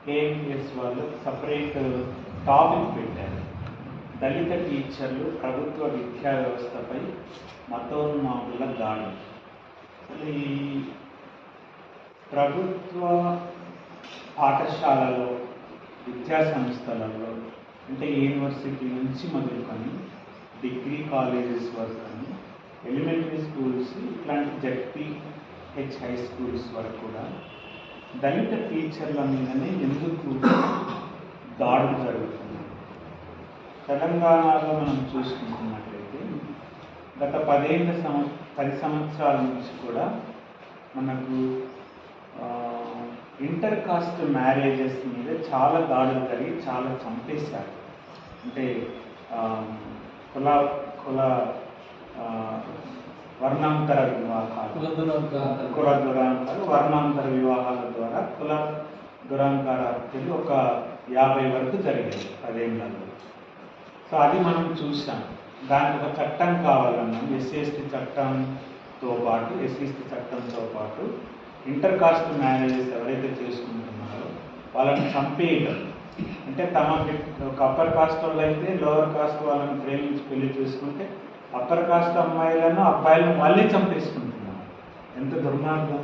KMPS వాళ్ళు separate topic పెట్టారు. దళిత టీచర్లు ప్రభుత్వ విద్యా వ్యవస్థపై మతోన్మాదుల దాడి. ఈ ప్రభుత్వ పాఠశాలలో, విద్యా సంస్థలలో, అంటే యూనివర్సిటీ నుంచి మొదలుకొని డిగ్రీ కాలేజెస్ వరకు, ఎలిమెంటరీ స్కూల్స్, ఇట్లాంటి జెడ్పీహెచ్ హై స్కూల్స్ వరకు కూడా దళిత టీచర్ల మీదనే ఎందుకు దాడులు జరుగుతున్నాయి? తెలంగాణలో మనం చూసుకుంటున్నట్లయితే గత 10 సంవత్సరాల నుంచి కూడా మనకు ఇంటర్ కాస్ట్ మ్యారేజెస్ మీద చాలా దాడులు జరిగి చాలా చంపేశారు. అంటే కుల వర్ణాంతర వివాహాలు, కుల దురాంతర వర్ణాంతర వివాహాల ద్వారా కుల దురాంతర హత్యలు ఒక 50 వరకు జరిగాయి 10 ఏళ్లలో. సో అది మనం చూసాం. దానికి ఒక చట్టం కావాలన్నాం. ఎస్సీ చట్టంతో పాటు ఇంటర్ కాస్ట్ మ్యారేజెస్ ఎవరైతే చేసుకుంటున్నారో వాళ్ళని చంపేయటం. అంటే ఒక అప్పర్ కాస్ట్ వాళ్ళు అయితే లోవర్ కాస్ట్ వాళ్ళని ప్రేమించి పెళ్లి చేసుకుంటే అప్పర్ కాస్ట్ అమ్మాయిలను అబ్బాయిలను వాళ్ళే చంపేసుకుంటున్నారు. ఎంత దుర్మార్గం!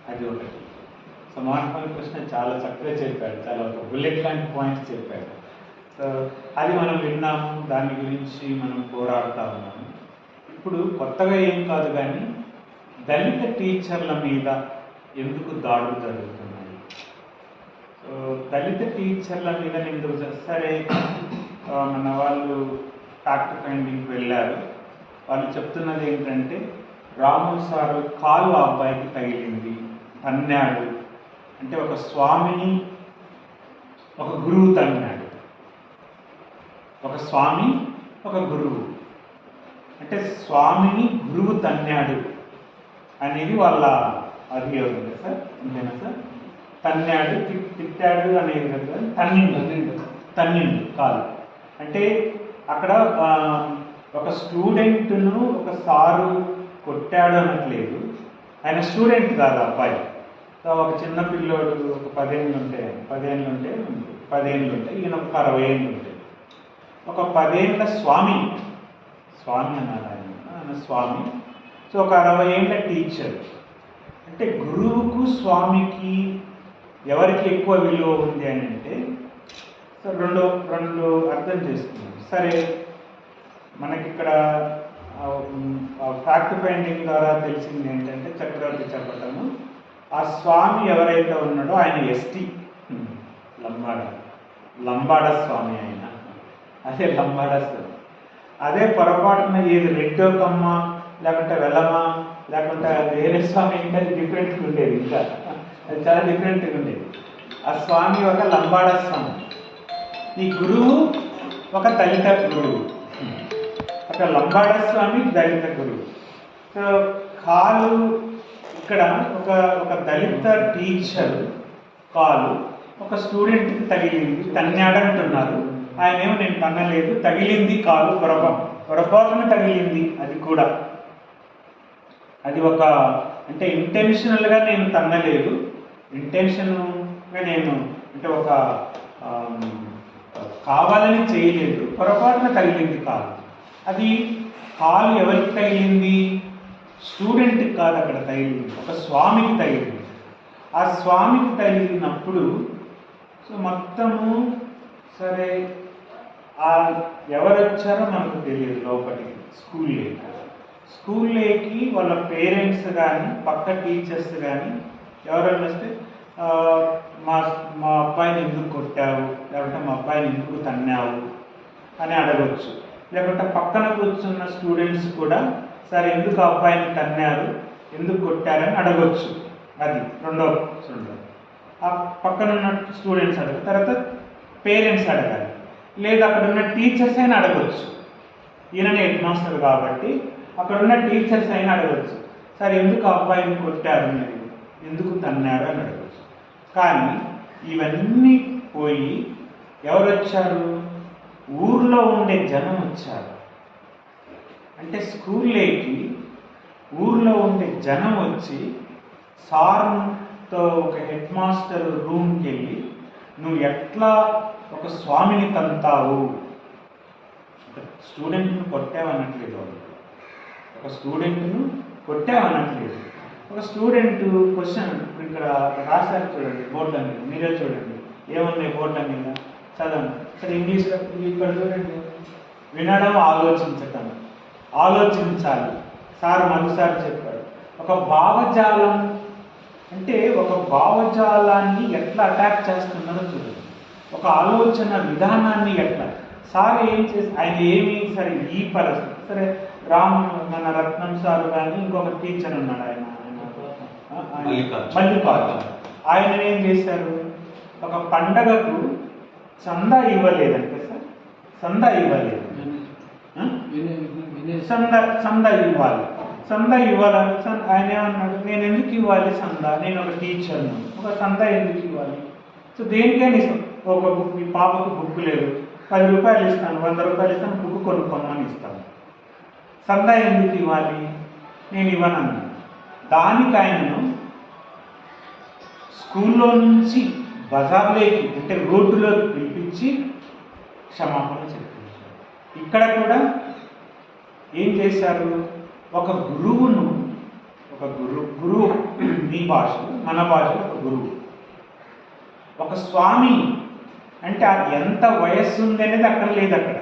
అది ఒకటి. సో మహాత్మా కృష్ణ చాలా చక్కగా చెప్పాడు, చాలా ఒక బుల్లెట్ లాంటి పాయింట్స్ చెప్పాడు. సో అది మనం విన్నాము, దాని గురించి మనం పోరాడుతూ ఉన్నాము. ఇప్పుడు కొత్తగా ఏం కాదు, కానీ దళిత టీచర్ల మీద ఎందుకు దాడులు జరుగుతున్నాయి? సో దళిత టీచర్ల మీద ఎందుకు సరే, మన వాళ్ళు ఫ్యాక్ట్ ఫైండింగ్కి వెళ్ళారు. వాళ్ళు చెప్తున్నది ఏంటంటే రాములు సారు కాలు ఆ అబ్బాయికి తగిలింది, తన్నాడు. అంటే ఒక స్వామిని ఒక గురువు తన్నాడు. ఒక స్వామి ఒక గురువు, అంటే స్వామిని గురువు తన్నాడు అనేది వాళ్ళ అభియోగం కదా సార్? అంతేనా సార్? తన్నాడు, తిట్టాడు అనేది కదా, తన్నిండు కాదు. అంటే అక్కడ ఒక స్టూడెంట్ను ఒక సారు కొట్టాడు అనట్లేదు. ఆయన స్టూడెంట్ కాదు అబ్బాయి. సో ఒక చిన్న పిల్లోడు ఒక 10 ఏళ్ళు ఉంటే ఈయన ఒక 60 ఏళ్ళు ఉంటాయి. ఒక 10 ఏళ్ళ స్వామి అన్నారు ఆయన స్వామి. సో ఒక 60 ఏళ్ళ టీచర్. అంటే గురువుకు స్వామికి ఎవరికి ఎక్కువ విలువ ఉంది అని అంటే, సో రెండు అర్థం చేసుకున్నాం. సరే, మనకిక్కడ ఫ్యాక్ట్ ఫైండింగ్ ద్వారా తెలిసింది ఏంటంటే చక్రవర్తి చెప్పటము, ఆ స్వామి ఎవరైతే ఉన్నాడో ఆయన ఎస్టీ, లంబాడ స్వామి ఆయన. అదే లంబాడ స్వామి. అదే పొరపాటున ఏది రెడ్డోకమ్మ లేకుంటే వెలమ లేకుంటే వేరే స్వామి ఇంకా డిఫరెంట్గా ఉండేది. ఇంకా అది చాలా డిఫరెంట్గా ఉండేది. ఆ స్వామి ఒక లంబాడ స్వామి. ఈ గురువు ఒక దళిత గురువు, ఒక లంబాడ స్వామి దళిత గురువు. సో కాలు ఇక్కడ ఒక దళిత టీచర్ కాలు ఒక స్టూడెంట్కి తగిలింది, తన్నాడంటున్నారు. ఆయన ఏమో నేను తన్నలేదు, తగిలింది కాలు, పొరపాటున తగిలింది. అది కూడా అది ఒక అంటే ఇంటెన్షనల్గా నేను తన్నలేదు, ఇంటెన్షన్గా నేను అంటే ఒక కావాలని చేయలేదు, పొరపాటున తగిలింది కాలు. అది కాలు ఎవరికి తగిలింది? స్టూడెంట్కి కాదు అక్కడ తగిలింది, ఒక స్వామికి తగిలింది. ఆ స్వామికి తగిలినప్పుడు సో మొత్తము సరే, ఎవరు వచ్చారో మనకు తెలియదు లోపలికి. స్కూల్లోకి వాళ్ళ పేరెంట్స్ కానీ పక్క టీచర్స్ కానీ ఎవరైనా వస్తే మా అబ్బాయిని ఎందుకు కొట్టావు, లేకుంటే మా అబ్బాయిని ఎందుకు తన్నావు అని అడగవచ్చు. లేకుంటే పక్కన కూర్చున్న స్టూడెంట్స్ కూడా సరే ఎందుకు ఆ అబ్బాయిని తన్నారు, ఎందుకు కొట్టారని అడగవచ్చు. అది రెండో. ఆ పక్కన ఉన్న స్టూడెంట్స్ అడగ, తర్వాత పేరెంట్స్ అడగాలి, లేదా అక్కడ ఉన్న టీచర్స్ అయినా అడగవచ్చు. ఈయననే హెడ్ మాస్టర్ కాబట్టి అక్కడ ఉన్న టీచర్స్ అయినా అడగవచ్చు, సరే ఎందుకు ఆ అబ్బాయిని కొట్టారు, మీరు ఎందుకు తన్నారు అని అడగవచ్చు. కానీ ఇవన్నీ పోయి ఎవరు వచ్చారు? ఊర్లో ఉండే జనం వచ్చారు. అంటే స్కూల్లోకి ఊర్లో ఉండే జనం వచ్చి సార్ తో ఒక హెడ్ మాస్టర్ రూమ్కి వెళ్ళి నువ్వు ఎట్లా ఒక స్వామిని తంతావు, స్టూడెంట్ను కొట్టావనట్లేదు వాళ్ళు, ఒక స్టూడెంట్ను కొట్టావనట్లేదు. ఒక స్టూడెంట్ క్వశ్చన్ ఇక్కడ రాశారు చూడండి, బోర్డుల మీద, మీరే చూడండి ఏమున్నాయి బోర్డుల మీద, చదవండి. సరే ఇంగ్లీష్ ఇక్కడ చూడండి, వినడం ఆలోచించటం, ఆలోచించాలి. సార్ మధుసారి చెప్పాడు, ఒక భావజాలం అంటే ఒక భావజాలాన్ని ఎట్లా అటాక్ చేస్తున్నారో చూడండి, ఒక ఆలోచన విధానాన్ని ఎట్లా. సార్ ఏం చేసి ఆయన ఏమి సరే ఈ పరిస్థితి సరే మన రత్నం సార్ కానీ ఇంకొక టీచర్ ఉన్నాడు ఆయన మల్లికార్జున, ఆయన ఏం చేశారు, ఒక పండగకు చందా ఇవ్వలేదంటే సార్, చందా ఇవ్వలేదు, చందా ఇవ్వాలి, చందా ఇవ్వాలని ఆయన ఏమన్నాడు, నేను ఎందుకు ఇవ్వాలి చందా, నేను ఒక టీచర్ను, ఒక చందా ఎందుకు ఇవ్వాలి, సో దేనికైనా ఒక బుక్, మీ పాపకు బుక్ లేదు, 10 రూపాయలు ఇస్తాను, 100 రూపాయలు ఇస్తాను, బుక్ కొనుక్కోమని ఇస్తాను, చందా ఎందుకు ఇవ్వాలి, నేను ఇవ్వనన్నా. దానికి ఆయనను స్కూల్లో నుంచి బజార్లోకి అంటే రోడ్డులోకి పిలిపించి క్షమాపణ చెప్పించారు. ఇక్కడ కూడా ఏం చేశారు, ఒక గురువును, ఒక గురువు మీ భాషలో మన భాషలో ఒక గురువు, ఒక స్వామి అంటే ఎంత వయస్సు ఉంది అనేది అక్కడ లేదు, అక్కడ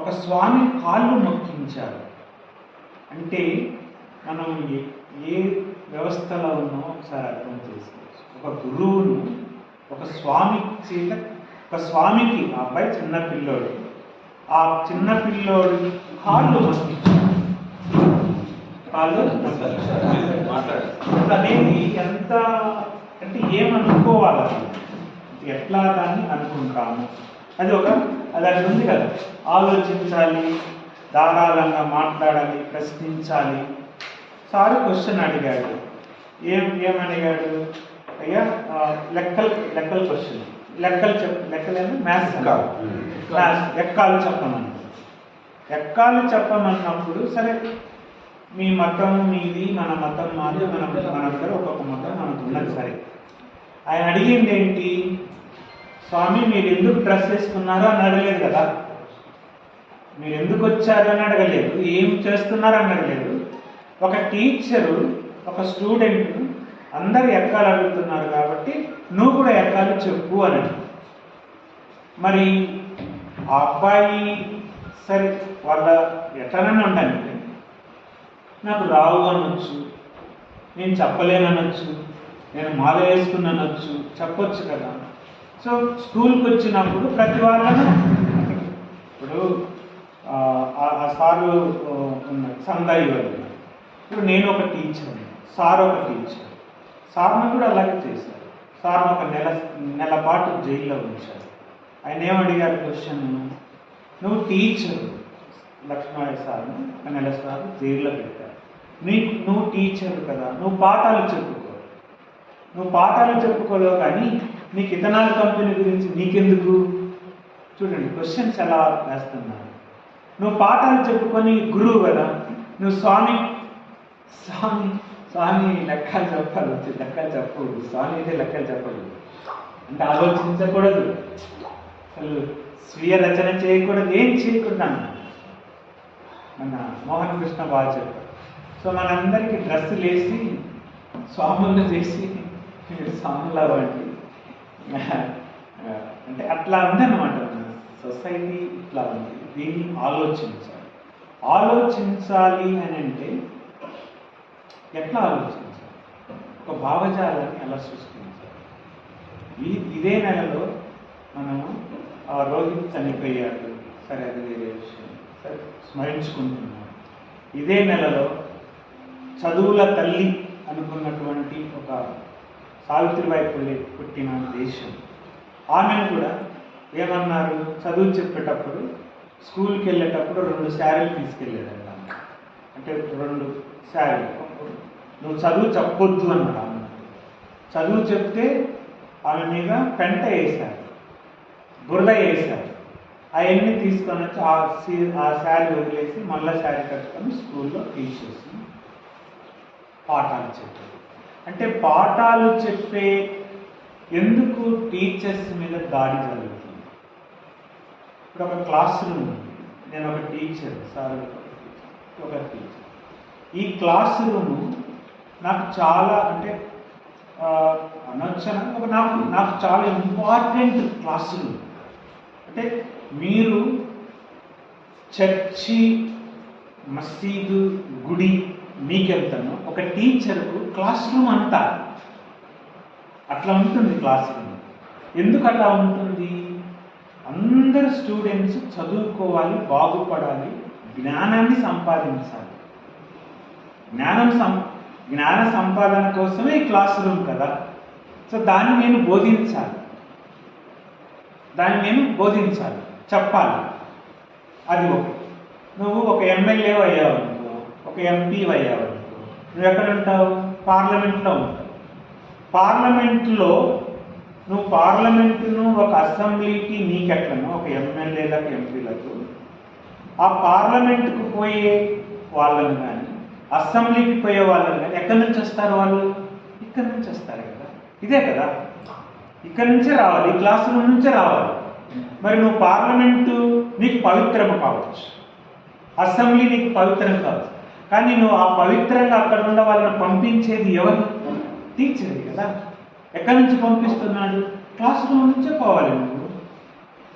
ఒక స్వామి కాళ్ళు మొక్కించారు. అంటే మనం ఏ వ్యవస్థలో ఉన్నామో ఒకసారి అర్థం చేసుకోవచ్చు. ఒక గురువును ఒక స్వామి చేత, ఒక స్వామికి ఆ అబ్బాయి చిన్న పిల్లోడు, ఆ చిన్న పిల్లోడు కాళ్ళు మొక్కించారు, కాళ్ళు అనేది ఎంత అంటే ఏమనుకోవాలి, ఎట్లా దాన్ని అనుకుంటాము, అది అది ఉంది కదా, ఆలోచించాలి, ధారాళంగా మాట్లాడాలి, ప్రశ్నించాలి. సారు క్వశ్చన్ అడిగాడు, ఏమడిగాడు, అయ్యా లెక్కలు క్వశ్చన్, లెక్కలేమో మ్యాథ్స్ ఎక్కాలు చెప్పమన్నాడు. ఎక్కాలు చెప్పమన్నప్పుడు సరే మీ మతం మీది, మన మతం మాది, మనందరూ ఒక్కొక్క మతం మనకు ఉన్నది, సరే. ఆయన అడిగింది ఏంటి, స్వామి మీరు ఎందుకు డ్రెస్ వేసుకున్నారో అని అడగలేదు కదా, మీరు ఎందుకు వచ్చారు అని అడగలేదు, ఏం చేస్తున్నారు అని అడగలేదు. ఒక టీచరు ఒక స్టూడెంట్ అందరు ఎక్కాలు అడుగుతున్నారు కాబట్టి నువ్వు కూడా ఎక్కాలు చెప్పు అని. మరి ఆ అబ్బాయి సరే వాళ్ళ ఎట్లనన్నా ఉండండి, నాకు రావు అనొచ్చు, నేను చెప్పలేననొచ్చు, నేను మాల వేసుకున్నానొచ్చు, చెప్పొచ్చు కదా. సో స్కూల్కి వచ్చినప్పుడు ప్రతి వాళ్ళను, ఇప్పుడు ఆ సారు ఉన్నాడు చందా ఇవ్వాలి, ఇప్పుడు నేను ఒక టీచర్, సార్ ఒక టీచర్, సార్ను కూడా అలాగే చేశారు. సార్ను ఒక నెల పాటు జైల్లో ఉంచారు. ఆయన ఏమడిగారు క్వశ్చన్, నువ్వు టీచర్, లక్ష్మణయ్య సార్ను ఒక నెల సార్లు జైల్లో పెట్టారు, నువ్వు టీచర్ కదా, నువ్వు పాఠాలు చెప్పుకోలేవు కానీ నీకు ఇథనాల్ కంపెనీ గురించి నీకెందుకు. చూడండి క్వశ్చన్స్ ఎలా వేస్తున్నారు. నువ్వు పాఠాలు చెప్పుకొని గురువు కదా, నువ్వు స్వామి లెక్కలు చెప్పాలి, లెక్కలు చెప్పకూడదు, స్వామి అయితే లెక్కలు చెప్పకూడదు అంటే ఆలోచించకూడదు, అసలు స్వీయ రచన చేయకూడదు, ఏం చేయకూడదు అన్న మన మోహన్ కృష్ణ బాగా చెప్పారు. సో మనందరికీ డ్రెస్సులు వేసి స్వాములను చేసి స్వాములా వంటి అంటే అట్లా ఉందన్నమాట సొసైటీ, ఇట్లా ఉంది. దీన్ని ఆలోచించాలి అని అంటే ఎట్లా ఆలోచించాలి, ఒక భావజాలాన్ని ఎలా సృష్టించాలి. ఇదే నెలలో మనము రోహిత్ చనిపోయాడు, సరే అది వేరే విషయం, సరే స్మరించుకుంటున్నాం. ఇదే నెలలో చదువుల తల్లి అనుకున్నటువంటి ఒక సావిత్రిబాయి పుల్లే పుట్టిన దేశం, ఆమెను కూడా ఏమన్నారు, చదువు చెప్పేటప్పుడు స్కూల్కి వెళ్ళేటప్పుడు 2 శారీలు తీసుకెళ్ళేదంట. అంటే 2 శారీలు, నువ్వు చదువు చెప్పొద్దు అన్నాడు. ఆమె చదువు చెప్తే ఆమె మీద పెంట వేశారు, బురద వేశారు. అవన్నీ తీసుకొని వచ్చి ఆ శారీ వదిలేసి మళ్ళీ శారీ కట్టుకొని స్కూల్లో తీసేసి పాఠాలు చెప్పారు. అంటే పాఠాలు చెప్పే ఎందుకు టీచర్స్ మీద దాడి జరుగుతుంది? ఇప్పుడు ఒక క్లాస్ రూమ్ ఉంది, నేను ఒక టీచర్, సార్ ఒక టీచర్. ఈ క్లాస్ రూము నాకు చాలా అంటే అనొచ్చన నాకు చాలా ఇంపార్టెంట్ క్లాస్ రూమ్. అంటే మీరు చర్చి, మసీదు, గుడి మీకెళ్తాను, ఒక టీచర్కు క్లాస్ రూమ్ అంతా అట్లా ఉంటుంది. క్లాస్ రూమ్ ఎందుకు అట్లా ఉంటుంది? అందరు స్టూడెంట్స్ చదువుకోవాలి, బాగుపడాలి, జ్ఞానాన్ని సంపాదించాలి. జ్ఞాన సంపాదన కోసమే ఈ క్లాస్ రూమ్ కదా. సో దాన్ని నేను బోధించాలి, చెప్పాలి. అది ఒకటి. నువ్వు ఒక ఎమ్మెల్యే అయ్యావు అనుకో, ఒక ఎంపీ అయ్యావు అనుకో, నువ్వు ఎక్కడ ఉంటావు? పార్లమెంట్లో ఉంటావు. నువ్వు పార్లమెంటును ఒక అసెంబ్లీకి నీకెట్లను, ఒక ఎమ్మెల్యేలకు, ఎంపీలకు, ఆ పార్లమెంటుకు పోయే వాళ్ళని కానీ, అసెంబ్లీకి పోయే వాళ్ళని కానీ ఎక్కడి నుంచి వస్తారు? వాళ్ళు ఇక్కడి నుంచి వస్తారు కదా. ఇదే కదా, ఇక్కడి నుంచే రావాలి, ఈ క్లాస్ రూమ్ నుంచే రావాలి. మరి నువ్వు పార్లమెంటు నీకు పవిత్రము కావచ్చు, అసెంబ్లీ నీకు పవిత్రం కావచ్చు, కానీ నువ్వు ఆ పవిత్రంగా అక్కడ ఉన్న వాళ్ళని పంపించేది ఎవరు? టీచర్ కదా. ఎక్కడి నుంచి పంపిస్తున్నాడు? క్లాస్ రూమ్ నుంచే పోవాలి.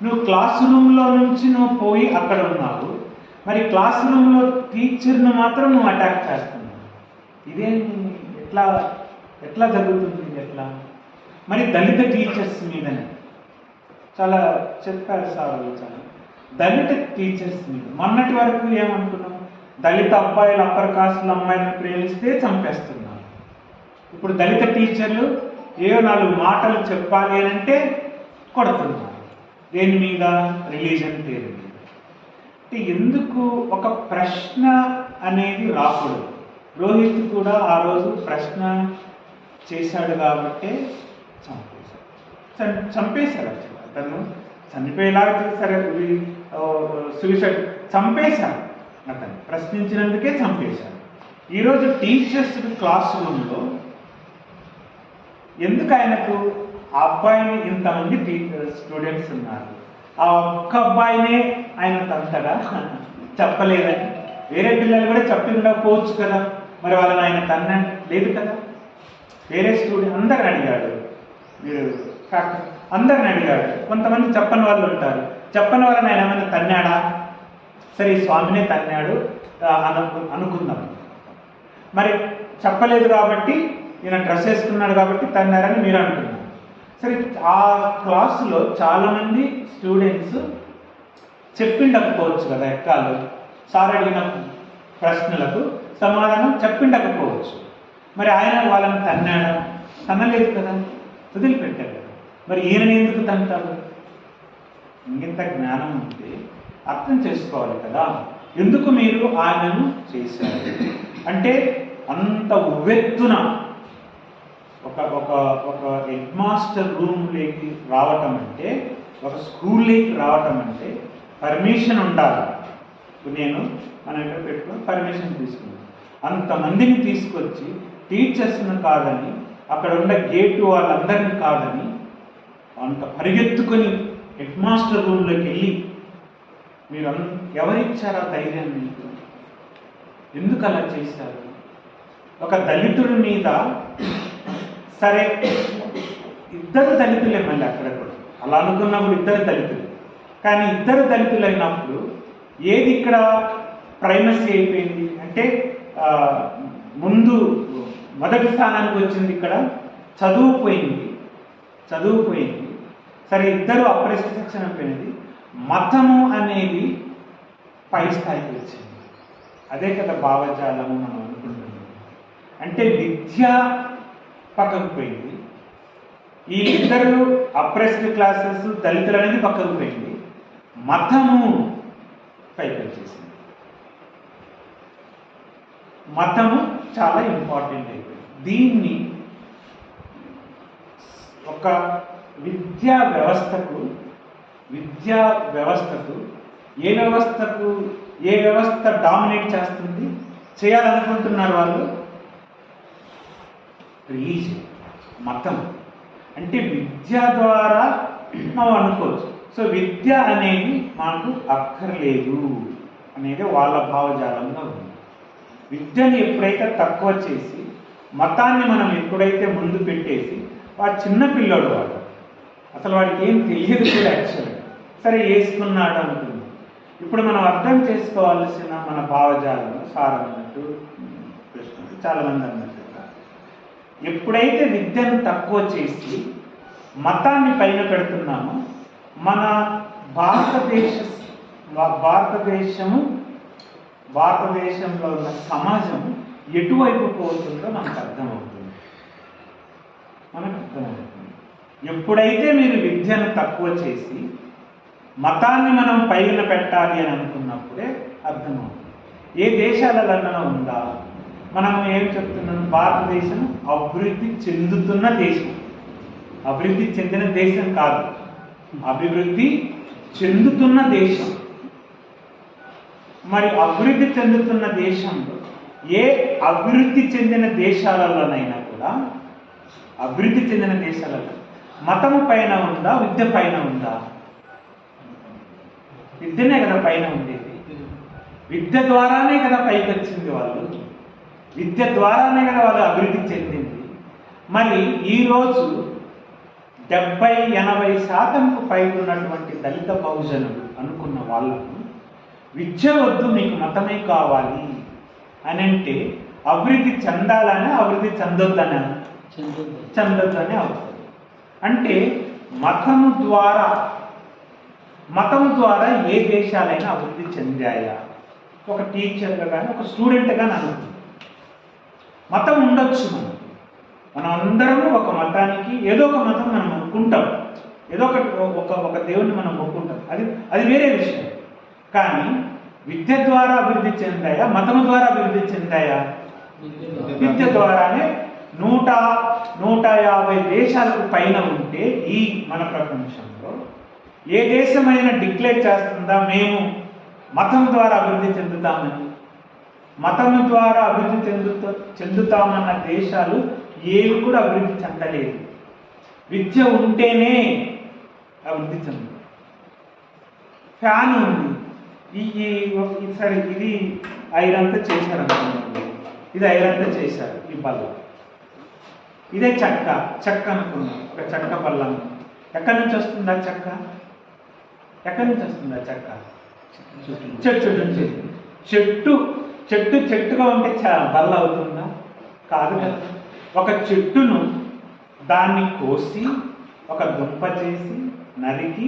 నువ్వు క్లాస్ రూమ్లో నుంచి నువ్వు పోయి అక్కడ ఉన్నావు, మరి క్లాస్ రూమ్లో టీచర్ను మాత్రం నువ్వు అటాక్ చేస్తున్నావు. ఇదేంటి? ఎట్లా జరుగుతుంది? ఎట్లా? మరి దళిత టీచర్స్ మీదనే చాలా చెప్పారు సార్. చాలా దళిత టీచర్స్ మీద మొన్నటి వరకు ఏమనుకున్నాం? దళిత అబ్బాయిలు అప్పర్ కాస్ట్ల అమ్మాయిలను ప్రేమిస్తే చంపేస్తున్నారు. ఇప్పుడు దళిత టీచర్లు ఏవో 4 మాటలు చెప్పాలి అని అంటే కొడుతున్నారు. దేని మీద? రిలీజన్ పేరు మీద. అంటే ఎందుకు ఒక ప్రశ్న అనేది రాకూడదు? రోహిత్ కూడా ఆ రోజు ప్రశ్న చేశాడు కాబట్టి చంపేశారు. అతను చనిపోయేలాగా చేశారు, సూసైడ్ చంపేశారు. అతను ప్రశ్నించినందుకే చంపేశారు. ఈరోజు టీచర్స్ క్లాస్ రూమ్లో ఎందుకు ఆయనకు ఆ అబ్బాయిని ఇంతమంది స్టూడెంట్స్ ఉన్నారు, ఆ ఒక్క అబ్బాయినే ఆయన తంతగా చెప్పలేదని వేరే పిల్లలు కూడా చెప్పి ఉండకపోవచ్చు కదా. మరి వాళ్ళని ఆయన తన్న లేదు కదా. వేరే స్టూడెంట్ అందరిని అడిగాడు, మీరు అందరిని అడిగాడు. కొంతమంది చెప్పని వాళ్ళు ఉంటారు, చెప్పని వాళ్ళని ఆయన ఏమైనా తన్నాడా? సరే ఈ స్వామినే తన్నాడు అనుకుందాం. మరి చెప్పలేదు కాబట్టి, ఈయన డ్రెస్ వేసుకున్నాడు కాబట్టి తన్నారని మీరు అంటున్నారు. సరే ఆ క్లాసులో చాలామంది స్టూడెంట్స్ చెప్పిండకపోవచ్చు కదా, ఎక్కాలు సార్ అడిగిన ప్రశ్నలకు సమాధానం చెప్పిండకపోవచ్చు. మరి ఆయన వాళ్ళని తన్నాడా? తన్నలేదు కదా, వదిలిపెట్టాడు కదా. మరి ఈయనని ఎందుకు తంటారు? ఇంత జ్ఞానం ఉంటే అర్థం చేసుకోవాలి కదా, ఎందుకు మీరు ఆయనను చేశారు అంటే. అంత ఉవ్వెత్తున ఒక ఒక ఒక హెడ్ మాస్టర్ రూమ్లోకి రావటం అంటే, ఒక స్కూల్లోకి రావటం అంటే పర్మిషన్ ఉండాలి. నేను మనం ఇక్కడ పెట్టుకుని పర్మిషన్ తీసుకున్నాను. అంతమందిని తీసుకొచ్చి టీచర్స్ను కాదని, అక్కడ ఉన్న గేటు వాళ్ళందరినీ కాదని, అంత పరిగెత్తుకొని హెడ్ మాస్టర్ రూమ్లోకి వెళ్ళి మీరు ఎవరిచ్చారు ఆ ధైర్యం? మీకు ఎందుకు అలా చేశారు? ఒక దళితుడి మీద, సరే ఇద్దరు దళితులే, మళ్ళీ అక్కడ కూడా అలా అనుకున్నప్పుడు ఇద్దరు దళితులు, కానీ ఇద్దరు దళితులు అయినప్పుడు ఏది ఇక్కడ ప్రైమసీ అయిపోయింది అంటే, ముందు మొదటి స్థానానికి వచ్చింది ఇక్కడ చదువుపోయింది. సరే ఇద్దరు అప్రెస్డ్ సెక్షన్ అయిపోయింది. మతము అనేది పై స్థాయికి వచ్చింది. అదే కదా భావజాలము మనం అనుకుంటున్నాం. అంటే విద్య పక్కకు పోయింది, ఈ ఇద్దరు అప్రెస్డ్ క్లాసెస్ దళితులు అనేది పక్కకు పోయింది, మతము పైకి వచ్చేసింది. మతము చాలా ఇంపార్టెంట్ అయిపోయింది. దీన్ని ఒక విద్యా వ్యవస్థకు ఏ వ్యవస్థ డామినేట్ చేస్తుంది, చేయాలనుకుంటున్నారు వాళ్ళు? రిలీజియన్, మతం. అంటే విద్య ద్వారా మనం అనుకోవచ్చు. సో విద్య అనేది మాకు అక్కర్లేదు అనేది వాళ్ళ భావజాలంగా ఉంది. విద్యని ఎప్పుడైతే తక్కువ చేసి మతాన్ని మనం ఎప్పుడైతే ముందు పెట్టేసి, వాడు చిన్నపిల్లడు, వాడు అసలు వాడికి ఏం తెలియదు కూడా యాక్చువల్గా, సరే వేసుకున్నాడు అనుకుంది. ఇప్పుడు మనం అర్థం చేసుకోవాల్సిన మన భావజాలం సార్ అన్నట్టు చాలామంది అన్నట్టుగా, ఎప్పుడైతే విద్యను తక్కువ చేసి మతాన్ని పైన పెడుతున్నామో మన భారతదేశంలో ఉన్న సమాజం ఎటువైపు పోతుందో మనకు అర్థమవుతుంది. ఎప్పుడైతే మీరు విద్యను తక్కువ చేసి మతాన్ని మనం పైన పెట్టాలి అని అనుకున్నప్పుడే అర్థమవుతుంది. ఏ దేశాలలో ఉందా? మనం ఏం చెప్తున్నాం? భారతదేశం అభివృద్ధి చెందుతున్న దేశం. అభివృద్ధి చెందిన దేశం కాదు, అభివృద్ధి చెందుతున్న దేశం. మరి అభివృద్ధి చెందుతున్న దేశంలో ఏ అభివృద్ధి చెందిన దేశాలలోనైనా కూడా, అభివృద్ధి చెందిన దేశాలలో మతం పైన ఉందా, విద్య పైన ఉందా? విద్యనే కదా పైన ఉండేది. విద్య ద్వారానే కదా పైకి వచ్చింది వాళ్ళు, విద్య ద్వారానే కదా వాళ్ళు అభివృద్ధి చెందింది. మరి ఈరోజు 70-80% పైకి ఉన్నటువంటి దళిత బహుజనులు అనుకున్న వాళ్ళకు విద్య వద్దు, మీకు మతమే కావాలి అని అంటే అభివృద్ధి చెందాలని, అభివృద్ధి చెందొద్దనే అవుతుంది. అంటే మతము ద్వారా ఏ దేశాలైనా అభివృద్ధి చెందాయా? ఒక టీచర్గా కానీ ఒక స్టూడెంట్గా అనుకుంది. మతం ఉండొచ్చు, మనం అందరము ఒక మతానికి, ఏదో ఒక మతం మనం మొక్కుంటాం, ఏదో ఒక దేవుడిని మనం మొక్కుంటాం, అది వేరే విషయం. కానీ విద్య ద్వారా అభివృద్ధి చెందాయా, మతము ద్వారా అభివృద్ధి చెందాయా? విద్య ద్వారానే. 150 దేశాలకు పైన ఉంటే ఈ మన ప్రపంచంలో ఏ దేశమైనా డిక్లేర్ చేస్తుందా మేము మతం ద్వారా అభివృద్ధి చెందుతామని? మతం ద్వారా అభివృద్ధి చెందుతామన్న దేశాలు ఏవి కూడా అభివృద్ధి చెందలేదు. విద్య ఉంటేనే అభివృద్ధి చెందుతుంది. ఫ్యాన్ ఉంది, సరే ఇది ఐరంతా చేశారు అనుకున్నాను, ఇది ఐరంతా చేశారు ఈ బల్ల. ఇదే చెక్క అనుకున్నాం, ఒక చెక్క బల్ల. ఎక్కడి నుంచి వస్తుందా చెక్క? ఎక్కడి నుంచి వస్తుందా చెక్క? చెట్టు నుంచి. చెట్టుగా ఉంటే బల్ల అవుతుందా? కాదు కదా. ఒక చెట్టును దాన్ని కోసి ఒక దుంప చేసి నరికి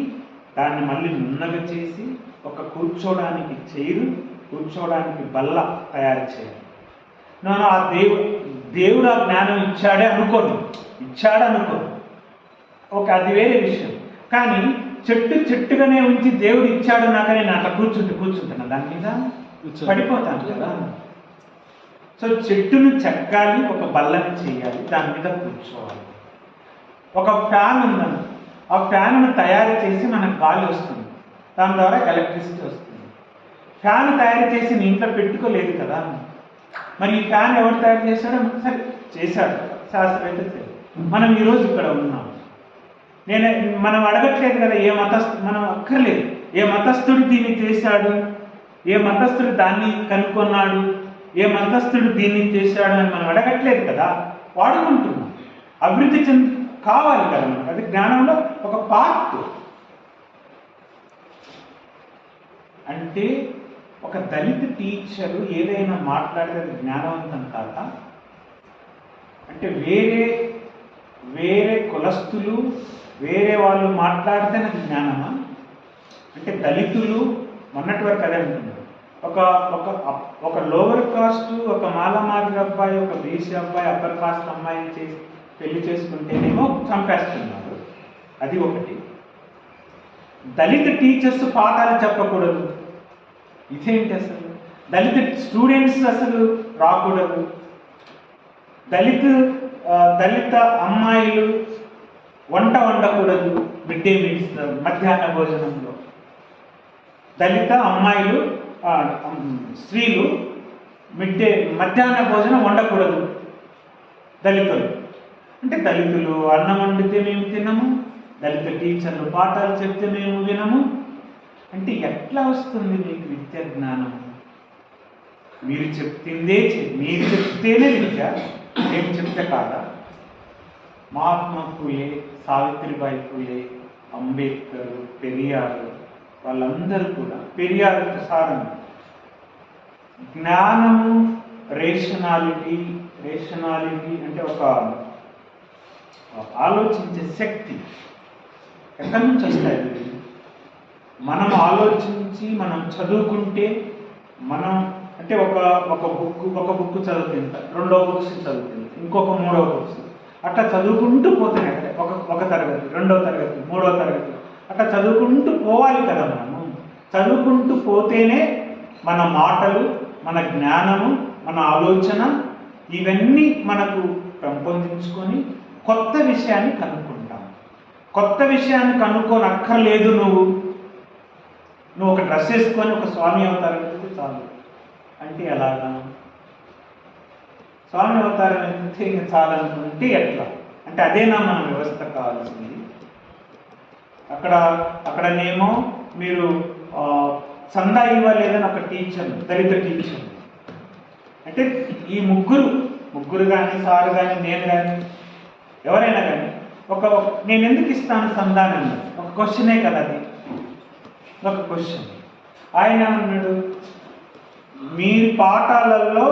దాన్ని మళ్ళీ నున్నగా చేసి ఒక కూర్చోడానికి చైరు, కూర్చోడానికి బల్ల తయారు చేయాలి. నేను ఆ దేవుడు ఆ జ్ఞానం ఇచ్చాడనుకోను, అది వేరే విషయం. కానీ చెట్టుగానే ఉంచి దేవుడు ఇచ్చాడు నాకని నేను అట్లా కూర్చుంటున్నా, దాని మీద పడిపోతాను కదా. సో చెట్టును చెక్కాలి, ఒక బల్లని చేయాలి, దాని మీద కూర్చోవాలి. ఒక ఫ్యాన్ ఉందని, ఆ ఫ్యాన్ను తయారు చేసి మనకు గాలి వస్తుంది, దాని ద్వారా ఎలక్ట్రిసిటీ వస్తుంది. ఫ్యాన్ తయారు చేసి నీ ఇంట్లో పెట్టుకోలేదు కదా. మరి ఈ ఫ్యాన్ ఎవరు తయారు చేశాడో? సరే చేశాడు, శాస్త్రవేత్త. మనం ఈరోజు ఇక్కడ ఉన్నాం. మనం అడగట్లేదు కదా మనం అక్కర్లేదు ఏ మతస్థుడు దీన్ని చేశాడు, ఏ మతస్థుడు దాన్ని కనుక్కున్నాడు, ఏ మతస్థుడు దీన్ని చేశాడు అని మనం అడగట్లేదు కదా, వాడుకుంటున్నాం. అభివృద్ధి కావాలి కదా మనకు, అది జ్ఞానంలో ఒక పార్ట్. అంటే ఒక దళిత టీచరు ఏదైనా మాట్లాడితే జ్ఞానవంతం కాదా? అంటే వేరే కులస్తులు వేరే వాళ్ళు మాట్లాడితే నాకు జ్ఞానమా? అంటే దళితులు మొన్నటి వరకు అదే అంటున్నారు. ఒక లోవర్ కాస్ట్, ఒక మాలమాదిరి అబ్బాయి, ఒక బీసీ అబ్బాయి అప్పర్ కాస్ట్ అమ్మాయిని పెళ్లి చేసుకుంటేనేమో చంపేస్తున్నారు. అది ఒకటి. దళిత టీచర్స్ పాఠాలు చెప్పకూడదు, ఇదేంటి అసలు? దళిత స్టూడెంట్స్ అసలు రాకూడదు, దళిత అమ్మాయిలు వంట వండకూడదు మిడ్ డే మీల్స్ మధ్యాహ్న భోజనంలో. దళిత అమ్మాయిలు స్త్రీలు మధ్యాహ్న భోజనం వండకూడదు దళితులు. అంటే దళితులు అన్నం వండితే మేము తినము, దళిత టీచర్లు పాఠాలు చెప్తే మేము వినము. అంటే ఎట్లా వస్తుంది మీకు విద్యా జ్ఞానం? మీరు చెప్తేనే విద్య, మేము చెప్తే కాదా? మహాత్మా ఫూలే, సావిత్రిబాయి ఫూలే, అంబేద్కర్, పెరియార్ వాళ్ళందరూ కూడా, పెరియార్ ప్రసారం జ్ఞానము, రేషనాలిటీ అంటే ఒక ఆలోచించే శక్తి ఎక్కడి నుంచి వస్తాయి? మనం ఆలోచించి మనం చదువుకుంటే, మనం అంటే ఒక బుక్ చదువుతుంది, రెండవ బుక్స్ చదువుతుంది, ఇంకొక మూడవ బుక్స్ అట్లా చదువుకుంటూ పోతున్నాయి. ఒక తరగతి, రెండవ తరగతి, మూడవ తరగతి అట్లా చదువుకుంటూ పోవాలి కదా. మనము చదువుకుంటూ పోతేనే మన మాటలు, మన జ్ఞానము, మన ఆలోచన ఇవన్నీ మనకు పెంపొందించుకొని కొత్త విషయాన్ని కనుక్కుంటాం. కొత్త విషయాన్ని కనుక్కోనక్కర్లేదు. నువ్వు ఒక డ్రెస్ వేసుకొని ఒక స్వామి అవతారం ఎత్తితే చాలు అంటే ఎలాగా? స్వామి అవతారం ఎత్తితే ఇంకా చాలనుకుంటే ఎట్లా? అంటే అదేనా మన వ్యవస్థ కావాల్సింది? అక్కడనేమో మీరు చందా ఇవ్వలేదని ఒక టీచర్, దళిత టీచర్, అంటే ఈ ముగ్గురు కానీ, సార్ కానీ, నేను కానీ, ఎవరైనా కానీ నేను ఎందుకు ఇస్తాను చందానని ఒక క్వశ్చనే కదా అది, ఒక క్వశ్చన్. ఆయన అన్నాడు, మీ పాఠాలలో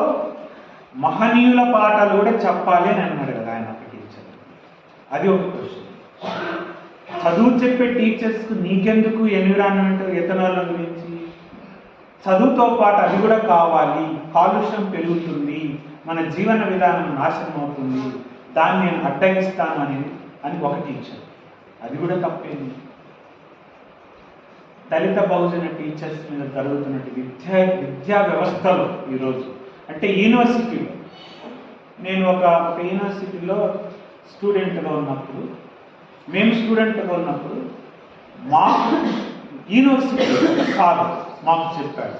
మహనీయుల పాఠాలు కూడా చెప్పాలి అని అన్నాడు కదా ఆయన, ఒక టీచర్. అది ఒక క్వశ్చన్. చదువు చెప్పే టీచర్స్కు నీకెందుకు ఎన్విరాన్మెంట్, ఎథనాల్ గురించి? చదువుతో పాటు అది కూడా కావాలి. కాలుష్యం పెరుగుతుంది, మన జీవన విధానం నాశనం అవుతుంది, దాన్ని నేను అడ్డగిస్తాను అని ఒక టీచర్. అది కూడా తప్పేంది. దళిత బహుజన టీచర్స్ మీద జరుగుతున్నట్టు విద్యా వ్యవస్థలో ఈరోజు, అంటే యూనివర్సిటీలో, నేను ఒక యూనివర్సిటీలో స్టూడెంట్గా ఉన్నప్పుడు, మాకు యూనివర్సిటీ కాదు మాకు చెప్పాడు.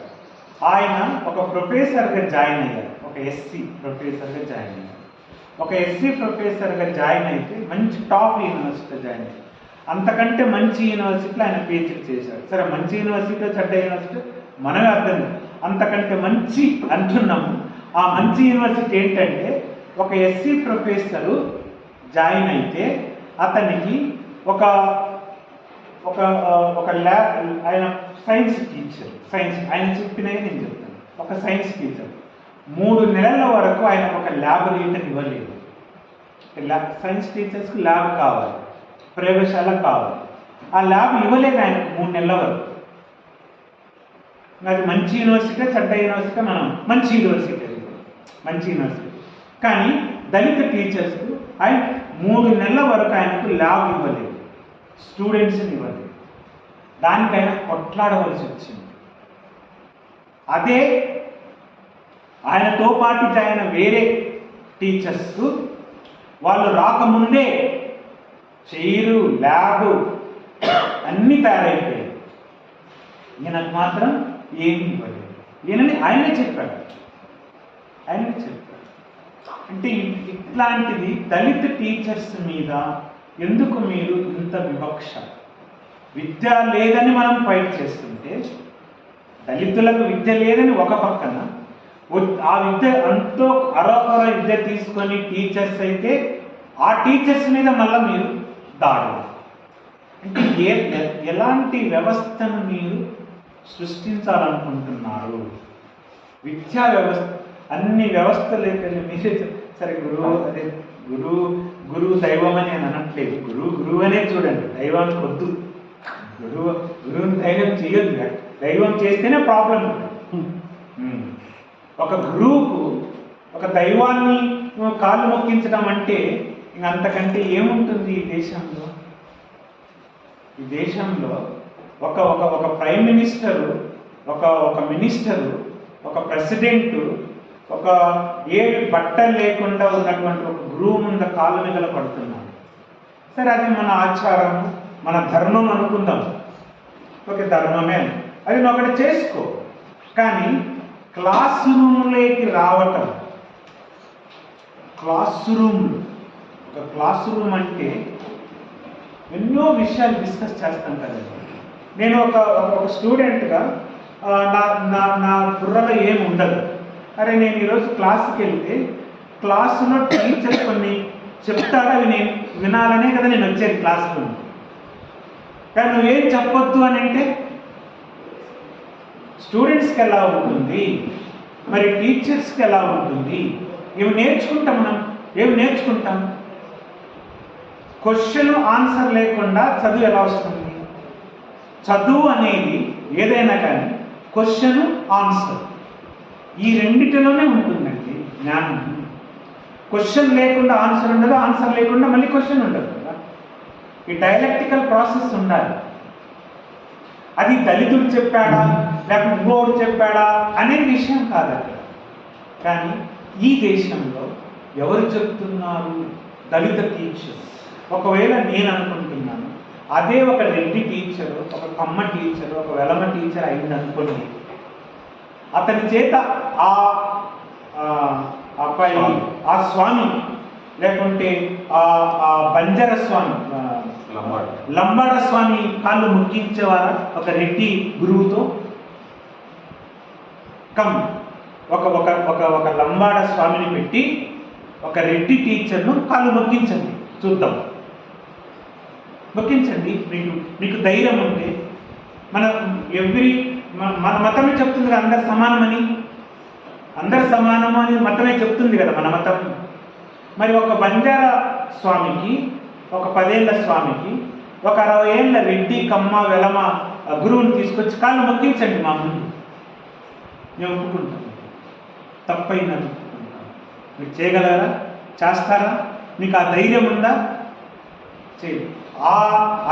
ఆయన ఒక ప్రొఫెసర్గా జాయిన్ అయ్యారు, ఒక ఎస్సీ ప్రొఫెసర్గా జాయిన్ అయ్యారు. ఒక ఎస్సీ ప్రొఫెసర్గా జాయిన్ అయితే మంచి టాప్ యూనివర్సిటీలో జాయిన్ అయ్యారు. అంతకంటే మంచి యూనివర్సిటీలో ఆయన పీహెచ్డీ చేశాడు. సరే, మంచి యూనివర్సిటీ చెడ్డ యూనివర్సిటీ మనమే అర్థం. అంతకంటే మంచి అంటున్నాము. ఆ మంచి యూనివర్సిటీ ఏంటంటే, ఒక ఎస్సీ ప్రొఫెసరు జాయిన్ అయితే అతనికి ఒక ల్యాబ్, ఆయన సైన్స్ టీచర్, ఆయన చెప్పినవి నేను చెప్తాను. ఒక సైన్స్ టీచర్ 3 నెలల వరకు ఆయన ఒక ల్యాబొరేటరీ ఇవ్వలేదు. సైన్స్ టీచర్స్కి ల్యాబ్ కావాలి, ప్రయోగశాల కావాలి. ఆ ల్యాబ్ ఇవ్వలేదు ఆయనకు 3 నెలల వరకు. అది మంచి యూనివర్సిటీ చెడ్డ యూనివర్సిటీ, మనం మంచి యూనివర్సిటీ. కానీ దళిత టీచర్స్కు ఆయన 3 నెలల వరకు ఆయనకు ల్యాబ్ ఇవ్వలేదు, స్టూడెంట్స్ని ఇవ్వలేదు. దానికైనా కొట్లాడవలసి వచ్చింది. అదే ఆయనతో పాటు జాయిన వేరే టీచర్స్ వాళ్ళు రాకముందే చైరు, ల్యాబ్ అన్నీ తయారైపోయాయి. ఈయనకు మాత్రం ఏమి ఇవ్వలేదు. ఆయనే చెప్పాడు. అంటే ఇట్లాంటిది దళిత టీచర్స్ మీద ఎందుకు మీరు ఇంత వివక్ష? విద్య లేదని మనం ఫైట్ చేస్తుంటే, దళితులకు విద్య లేదని ఒక పక్కన, ఆ విద్య అంతో అరకొర విద్య తీసుకొని టీచర్స్ అయితే ఆ టీచర్స్ మీద మళ్ళీ మీరు దాడులు. అంటే ఎలాంటి వ్యవస్థను మీరు సృష్టించాలనుకుంటున్నారు? విద్యా వ్యవస్థ, అన్ని వ్యవస్థలు మీరే సరే, గురువు దైవం అని నేను అనట్లేదు. గురువు అనే చూడండి, దైవానికి వద్దు. గురువుని దైవం చేయొద్దు. దైవం చేస్తేనే ప్రాబ్లం. ఒక గురువుకు ఒక దైవాన్ని కాళ్ళు మొక్కించడం అంటే ఇంక అంతకంటే ఏముంటుంది ఈ దేశంలో? ఈ దేశంలో ఒక ప్రైమ్ మినిస్టరు, ఒక మినిస్టరు, ఒక ప్రెసిడెంటు, ఒక ఏడు బట్టలు లేకుండా ఉన్నటువంటి ఒక గురువు ముందు కాళ్ళ మీద పడుతున్నాడు. సరే, అది మన ఆచారం, మన ధర్మం అనుకుందాం. ఓకే, ధర్మమే, అది నువ్వు ఒకటి చేసుకో. కానీ క్లాస్ రూమ్లోకి రావటం, క్లాస్ రూమ్లో ఒక క్లాస్ రూమ్ అంటే ఎన్నో విషయాలు డిస్కస్ చేస్తాం కదండి. నేను ఒక స్టూడెంట్గా నా బుర్రలో ఏమి ఉండదు. అరే నేను ఈరోజు క్లాస్కి వెళ్తే క్లాసులో టీచర్ కొన్ని చెప్తాడు, అవి నేను వినాలనే కదా నేను వచ్చేది క్లాస్లో. కానీ నువ్వేం చెప్పొద్దు అని అంటే స్టూడెంట్స్కి ఎలా ఉంటుంది, మరి టీచర్స్కి ఎలా ఉంటుంది? ఏమి నేర్చుకుంటాం మనం? ఏమి నేర్చుకుంటాం? క్వశ్చన్ ఆన్సర్ లేకుండా చదువు ఎలా వస్తుంది? చదువు అనేది ఏదైనా కానీ క్వశ్చన్ ఆన్సర్ ఈ రెండిటిలోనే ఉంటుందండి జ్ఞానం. క్వశ్చన్ లేకుండా ఆన్సర్ ఉండదు, ఆన్సర్ లేకుండా మళ్ళీ క్వశ్చన్ ఉండదు కదా. ఈ డైలెక్టికల్ ప్రాసెస్ ఉండాలి. అది దళితుడు చెప్పాడా లేకపోతే ఇంకోడు చెప్పాడా అనే విషయం కాదు అక్కడ. కానీ ఈ దేశంలో ఎవరు చెప్తున్నారు? దళిత టీచర్. ఒకవేళ నేను అనుకుంటున్నాను అదే ఒక రెడ్డి టీచరు, ఒక కమ్మ టీచరు, ఒక వెలమ టీచర్ అయింది అనుకోండి, అతని చేత ఆ అబ్బాయి ఆ స్వామి లేకుంటే ఆ బంజర స్వామి లంబాడ స్వామి కాళ్ళు ముక్కించేవారా ఒక రెడ్డి గురువుతో? కమ్ ఒక ఒక ఒక ఒక లంబాడ స్వామిని పెట్టి ఒక రెడ్డి టీచర్ను కాళ్ళు మొక్కించండి చూద్దాం. మొక్కించండి. మీకు ధైర్యం ఉంటే. మన మతమే చెప్తుంది కదా అందరు సమానమని. అందరు సమానము అని మతమే చెప్తుంది కదా మన మతం. మరి ఒక బంజారా స్వామికి, ఒక 10 ఏళ్ల స్వామికి, ఒక 60 ఏళ్ల రెడ్డి కమ్మ వెలమ గురువుని తీసుకొచ్చి కాళ్ళు మొక్కించండి మా ముందు. మేము ఒప్పుకుంటాం. తప్పైనది ఒప్పుకుంటాం. మీరు చేయగలరా? చేస్తారా? మీకు ఆ ధైర్యం ఉందా? చేయండి.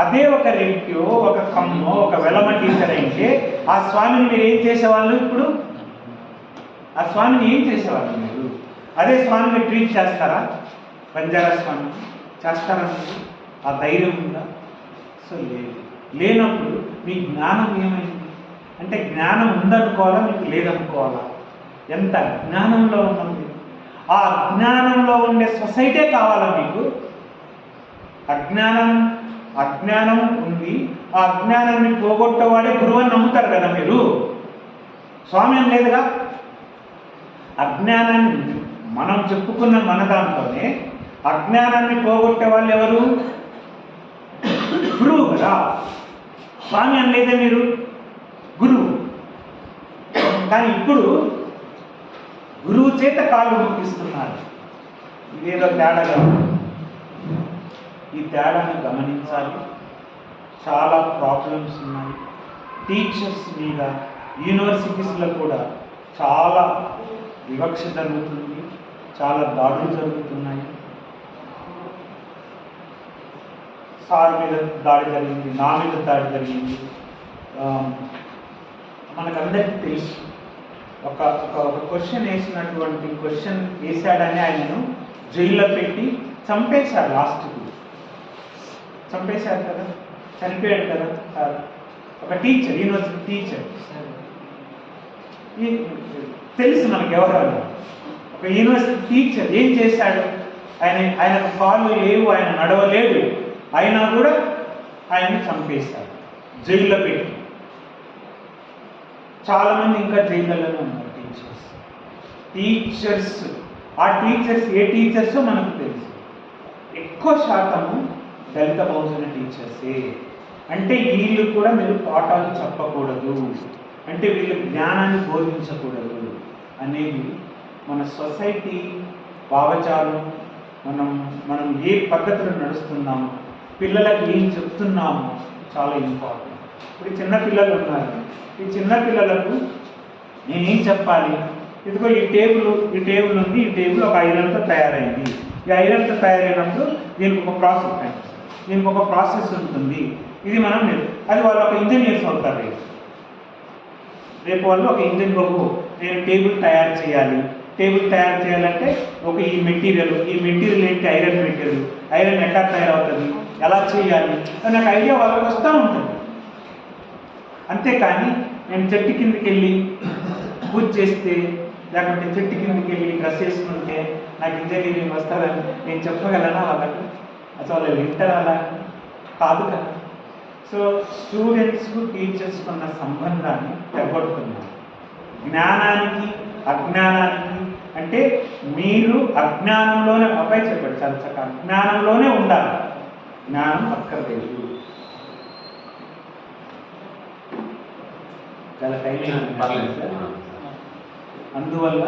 అదే ఒక రెడ్డియో ఒక కమ్మో ఒక వెలమ టీచర్ అయితే ఆ స్వామిని మీరు ఏం చేసేవాళ్ళు? ఇప్పుడు ఆ స్వామిని ఏం చేసేవాళ్ళు మీరు? అదే స్వామిని ట్రీట్ చేస్తారా? బంజారా స్వామి చేస్తారా? మీరు ఆ ధైర్యం ఉందా? సో లేదు. లేనప్పుడు మీ జ్ఞానం ఏమైంది అంటే జ్ఞానం ఉందనుకోవాలా మీకు లేదనుకోవాలా? ఎంత జ్ఞానంలో ఉన్నది? ఆ జ్ఞానంలో ఉండే సొసైటీ కావాలా మీకు? అజ్ఞానం ఉంది. ఆ అజ్ఞానాన్ని పోగొట్టేవాడే గురువు అని నమ్ముతారు కదా మీరు. స్వామి అని లేదుగా. అజ్ఞానాన్ని మనం చెప్పుకున్న మన దాంట్లోనే అజ్ఞానాన్ని పోగొట్టే వాళ్ళు ఎవరు? గురువు కదా. స్వామి అని లేదే మీరు, గురువు. కానీ ఇప్పుడు గురువు చేత కాళ్ళు ముక్కిస్తున్నారు. ఇదేదో తేడాగా ఉంది. ఈ తేడాను గమనించాలి. చాలా ప్రాబ్లమ్స్ ఉన్నాయి. టీచర్స్ మీద యూనివర్సిటీస్లో కూడా చాలా వివక్ష జరుగుతుంది, చాలా దాడులు జరుగుతున్నాయి. సార్ మీద దాడి జరిగింది, నా మీద దాడి జరిగింది. మనకందరికీ తెలుసు. ఒక క్వశ్చన్ వేసినటువంటి క్వశ్చన్ వేశాడని ఆయనను జైల్లో పెట్టి చంపేశారు. లాస్ట్కి చంపేశారు కదా, చనిపోయాడు కదా సార్. ఒక టీచర్, యూనివర్సిటీ టీచర్. తెలుసు మనకి ఎవరు. ఒక యూనివర్సిటీ టీచర్ ఏం చేశాడు? ఆయనకు కాళ్ళు లేవు, ఆయన నడవలేడు, అయినా కూడా ఆయన చంపేశాడు జైల్లో పెట్టి. చాలామంది ఇంకా జైళ్ళలోనే ఉన్నారు టీచర్స్. ఆ టీచర్స్ ఏ టీచర్సో మనకు తెలుసు. ఎక్కువ శాతము దళిత బహుజన టీచర్సే. అంటే వీళ్ళు కూడా మీరు పాఠాలు చెప్పకూడదు, అంటే వీళ్ళు జ్ఞానాన్ని బోధించకూడదు అనేది మన సొసైటీ భావజాలం. మనం ఏ పద్ధతిలో నడుస్తున్నాము, పిల్లలకు ఏం చెప్తున్నాము చాలా ఇంపార్టెంట్. ఇప్పుడు చిన్నపిల్లలు ఉన్నారు. ఈ చిన్నపిల్లలకు నేనేం చెప్పాలి? ఇదిగో ఈ టేబుల్ ఉంది. ఈ టేబుల్ ఒక ఐరన్తో తయారైంది. ఈ ఐరన్తో తయారైనప్పుడు దీనికి ఒక ప్రాసెస్ ఉంటుంది. ఇది మనం అది వాళ్ళు ఒక ఇంజనీర్స్ అవుతారు. రేపు వాళ్ళు ఒక ఇంజనీర్ నేను టేబుల్ తయారు చేయాలి. టేబుల్ తయారు చేయాలంటే ఒక ఈ మెటీరియల్ ఏంటి? Iron material. ఐరన్ ఎట్లా తయారవుతుంది, ఎలా చేయాలి అని నాకు ఐడియా వాళ్ళకి వస్తూ ఉంటుంది. అంతేకాని నేను చెట్టు కిందకి వెళ్ళి పూజ చేస్తే, లేకుంటే చెట్టు కిందకి వెళ్ళి డ్రెస్ వేసుకుంటే నాకు ఇంజనీరింగ్ వస్తుందని నేను చెప్పగలనా వాళ్ళకు? అసలు వాళ్ళు వింటారా? అలా కాదు కదా. సో స్టూడెంట్స్కు టీచర్స్కు ఉన్న సంబంధాన్ని తెగొడుతున్నారు. జ్ఞానానికి అజ్ఞానానికి అంటే మీరు అజ్ఞానంలోనే, అబ్బాయి చెప్పాడు చాలా చక్కగా, అజ్ఞానంలోనే ఉండాలి, జ్ఞానం అక్కర్లేదు. చాలా టైం. అందువల్ల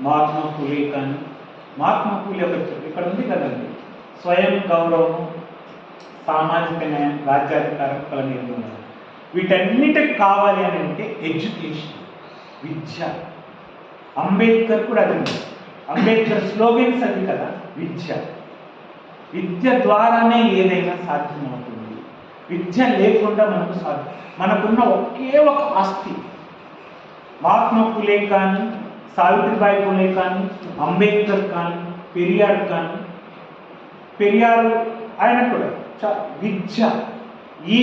మహాత్మా ఫూలే కానీ, మహాత్మా ఫూలే ఇక్కడ ఉంది కదండి, స్వయం గౌరవం, సామాజిక న్యాయం, రాజ్యాధికార కుల నిర్మూలన, వీటన్నిటికి కావాలి అని అంటే ఎడ్యుకేషన్, విద్య. అంబేద్కర్ కూడా అది, అంబేద్కర్ స్లోగన్స్ అది కదా, విద్య. విద్య ద్వారానే ఏదైనా సాధ్యమవుతుంది. విద్య లేకుండా మనకున్న ఒకే ఒక ఆస్తి. మహాత్మా ఫూలే కానీ, సావిత్రిబాయి ఫూలే కానీ, అంబేద్కర్ కానీ, పెరియార్ కానీ, పెరియార్ ఆయన కూడా విద్య. ఈ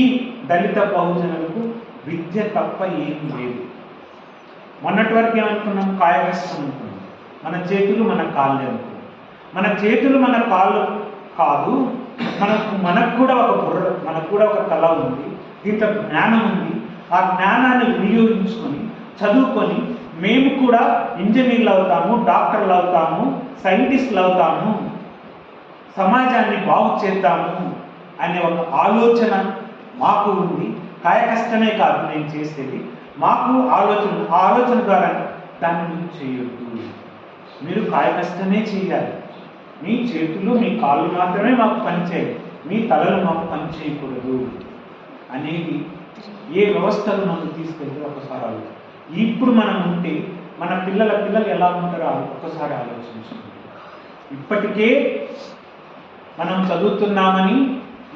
దళిత బహుజనులకు విద్య తప్ప ఏం లేదు. మొన్నటి వరకు ఏమనుకున్నాం? కాయకష్టం అనుకున్నాం. మన చేతులు మన కాళ్ళే అనుకున్నాం. మన చేతులు మన కాళ్ళు కాదు, మనకు కూడా ఒక బుర్ర, మనకు కూడా ఒక కళ ఉంది, దీంట్లో జ్ఞానం ఉంది. ఆ జ్ఞానాన్ని వినియోగించుకొని చదువుకొని మేము కూడా ఇంజనీర్లు అవుతాము, డాక్టర్లు అవుతాము, సైంటిస్టులు అవుతాము, సమాజాన్ని బాగు చేద్దాము అనే ఒక ఆలోచన మాకు ఉంది. కాయకష్టమే కాదు నేను చేసేది, మాకు ఆలోచన, ఆ ఆలోచన ద్వారా దాన్ని మీరు చేయొద్దు. మీరు కాయకష్టమే చేయాలి. మీ చేతులు మీ కాళ్ళు మాత్రమే మాకు పనిచేయాలి, మీ తలలు మాకు పనిచేయకూడదు అనేది ఏ వ్యవస్థలు మనం తీసుకెళ్తే ఒకసారి ఇప్పుడు మనం ఉంటే మన పిల్లలు ఎలా ఉంటారో ఒక్కసారి ఆలోచించుకుంటాం. ఇప్పటికే మనం చదువుతున్నామని,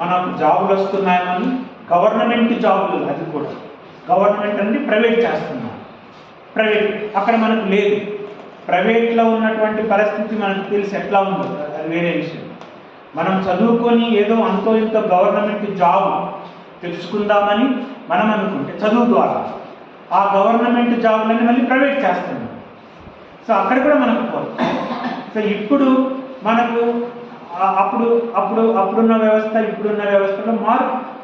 మనకు జాబులు వస్తున్నాయని, గవర్నమెంట్ జాబులు, అది కూడా గవర్నమెంట్ అంటే ప్రైవేట్ చేస్తున్నాం. ప్రైవేట్ అక్కడ మనకు లేదు. ప్రైవేట్లో ఉన్నటువంటి పరిస్థితి మనకు తెలిసి ఎట్లా ఉందో అది వేరే విషయం. మనం చదువుకొని ఏదో అంతో ఇంతో గవర్నమెంట్ జాబ్ తెలుసుకుందామని మనం అనుకుంటే చదువు ద్వారా ఆ గవర్నమెంట్ జాబులని మళ్ళీ ప్రైవేట్ చేస్తున్నాం. సో అక్కడ కూడా మనకు పోదు. సో ఇప్పుడు మనకు అప్పుడున్న వ్యవస్థ ఇప్పుడున్న వ్యవస్థలో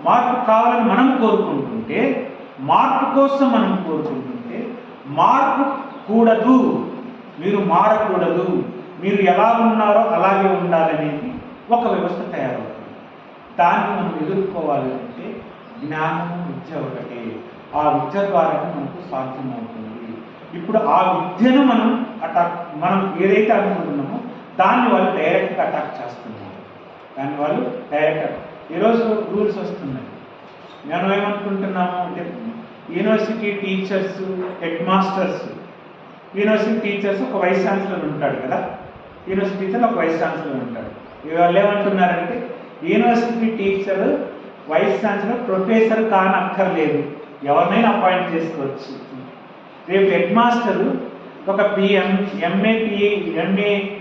మార్పు కావాలని మనం కోరుకుంటుంటే, మార్పు కోసం మనం కోరుకుంటుంటే, మార్పు కూడదు, మీరు మారకూడదు, మీరు ఎలా ఉన్నారో అలాగే ఉండాలనేది ఒక వ్యవస్థ తయారవుతుంది. దాన్ని మనం ఎదుర్కోవాలి అంటే జ్ఞానము, విద్య ఒకటే. ఆ విద్య ద్వారా మనకు సాధ్యమవుతుంది. ఇప్పుడు ఆ విద్యను మనం ఏదైతే అనుకుంటున్నామో దాన్ని వాళ్ళు డైరెక్ట్గా అటాక్ చేస్తున్నారు. దాన్ని వాళ్ళు డైరెక్ట్గా ఈరోజు రూల్స్ వస్తున్నాయి. మనం ఏమనుకుంటున్నాము అంటే university teachers, head masters, university teachers ఒక వైస్ ఛాన్సలర్ ఉంటాడు కదా, యూనివర్సిటీ టీచర్ ఒక వైస్ ఛాన్సలర్ ఉంటాడు. వాళ్ళు ఏమంటున్నారంటే university teacher vice chancellor professor కానక్కర్లేదు, ఎవరినైనా అపాయింట్ చేసుకోవచ్చు. రేపు హెడ్ మాస్టరు ఒక ఎంఏ